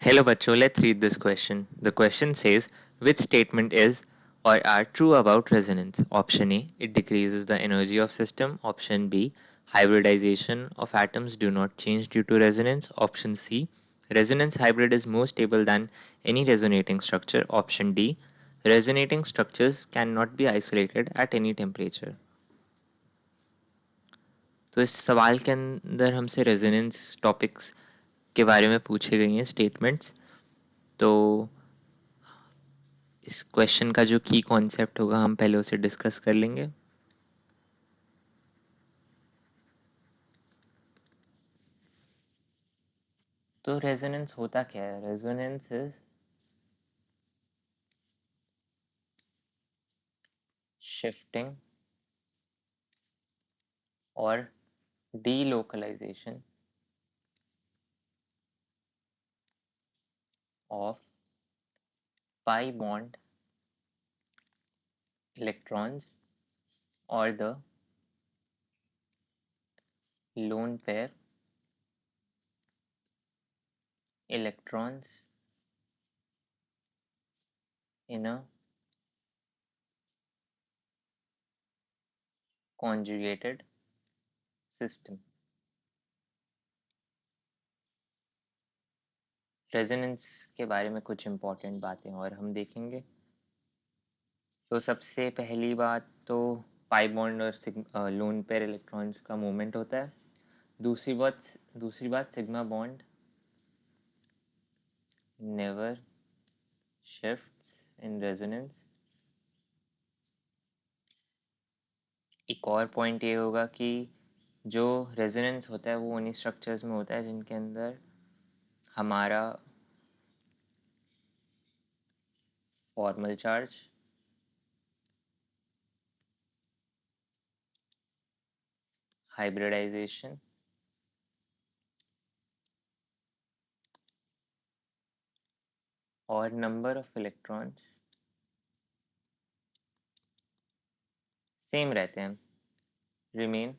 Hello बच्चों, let's read this question. The question says, which statement is or are true about resonance? Option A, it decreases the energy of system. Option B, hybridization of atoms do not change due to resonance. Option C, resonance hybrid is more stable than any resonating structure. Option D, resonating structures cannot be isolated at any temperature. तो इस सवाल के अंदर हमसे resonance topics के बारे में पूछे गई हैं स्टेटमेंट्स. तो इस क्वेश्चन का जो की कॉन्सेप्ट होगा हम पहले उसे डिस्कस कर लेंगे. तो रेजोनेंस होता क्या है? रेजोनेंस इज शिफ्टिंग और delocalization of pi bond electrons or the lone pair electrons in a conjugated system. Resonance के बारे में कुछ इम्पोर्टेंट बातें और हम देखेंगे. तो सबसे पहली बात तो पाई बॉन्ड और लोन पेयर इलेक्ट्रॉन्स का मूवमेंट होता है. दूसरी बात sigma bond never shifts in resonance. एक और पॉइंट ये होगा कि जो रेजोनेंस होता है वो उन्हीं स्ट्रक्चर्स में होता है जिनके अंदर हमारा फॉर्मल चार्ज, हाइब्रिडाइजेशन और नंबर ऑफ इलेक्ट्रॉन्स सेम रहते हैं, remain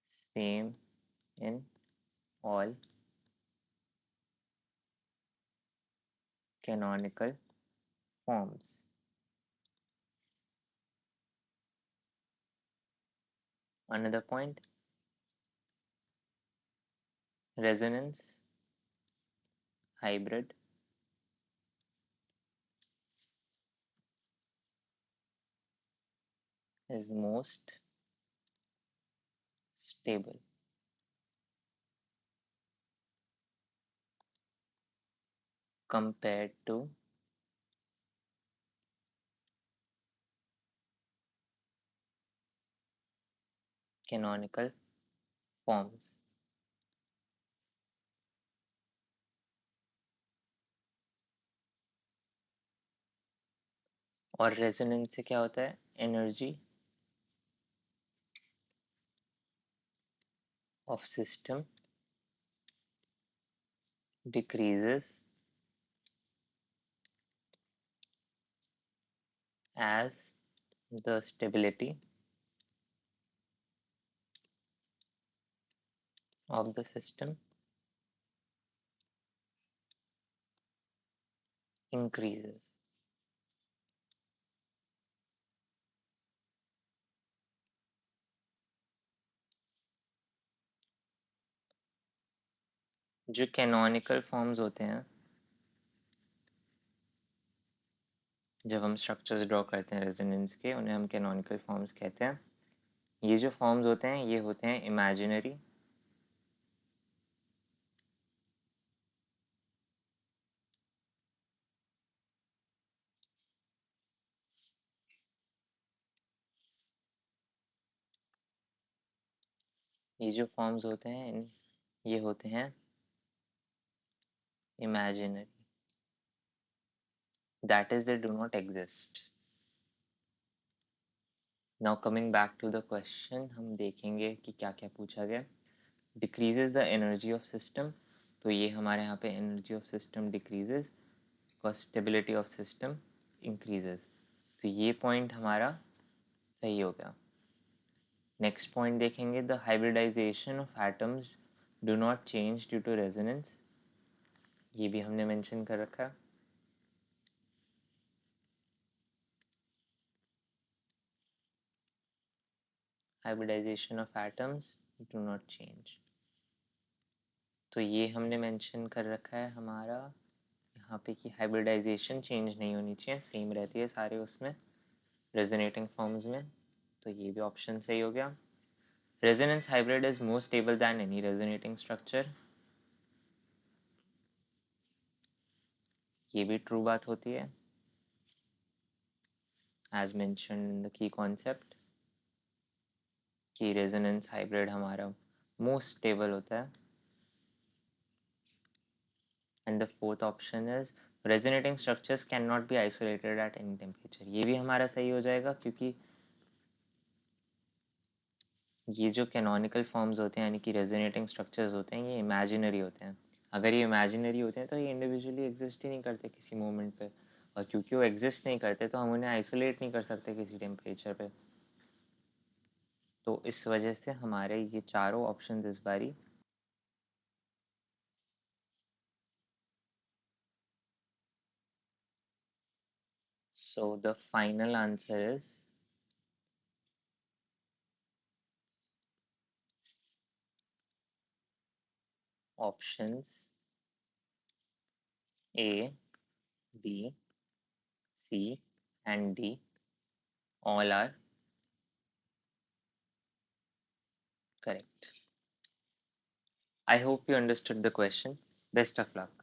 same in all canonical forms. Another point, resonance hybrid is most stable compared to canonical forms. और रेजोनेंस से क्या होता है? Energy of system decreases as the stability of the system increases. जो canonical forms होते हैं, जब हम स्ट्रक्चर्स ड्रॉ करते हैं रेजोनेंस के, उन्हें हम कैनोनिकल फॉर्म्स कहते हैं. ये जो फॉर्म्स होते हैं ये होते हैं इमेजिनरी, ये जो फॉर्म्स होते हैं ये होते हैं imaginary, that is they do not exist. Now coming back to the question, हम देखेंगे कि क्या क्या पूछा गया. Decreases the energy of system, तो ये हमारे यहाँ पे energy of system decreases because stability of system increases. तो ये point हमारा सही हो गया. Next point देखेंगे, the hybridization of atoms do not change due to resonance, ये भी हमने मेंशन कर रखा है. Hybridization of atoms do not change, तो ये हमने मेंशन कर रखा है हमारा यहाँ पे कि हाइब्रिडाइजेशन चेंज नहीं होनी चाहिए, सेम रहती है सारे उसमें रेजोनेटिंग फॉर्म्स में, तो ये भी ऑप्शन सही हो गया. Resonance hybrid is more stable than any resonating structure, ये भी ट्रू बात होती है as mentioned in the key concept कि रेजोनेंस हाइब्रिड हमारा मोस्ट स्टेबल होता है. And the fourth option is resonating structures can not be isolated at any temperature, ये भी हमारा सही हो जाएगा क्योंकि ये जो कैनोनिकल फॉर्म्स होते हैं यानी कि रेजोनेटिंग स्ट्रक्चर्स होते हैं ये इमेजिनरी होते हैं. अगर ये इमेजिनरी होते हैं तो ये इंडिविजुअली एग्जिस्ट ही नहीं करते किसी मोमेंट पे, और क्योंकि वो एग्जिस्ट नहीं करते तो हम उन्हें आइसोलेट नहीं कर सकते किसी टेम्परेचर पे. तो इस वजह से हमारे ये चारों ऑप्शंस इस बारी so the final answer is options A, B, C and D all are correct. I hope you understood the question. Best of luck.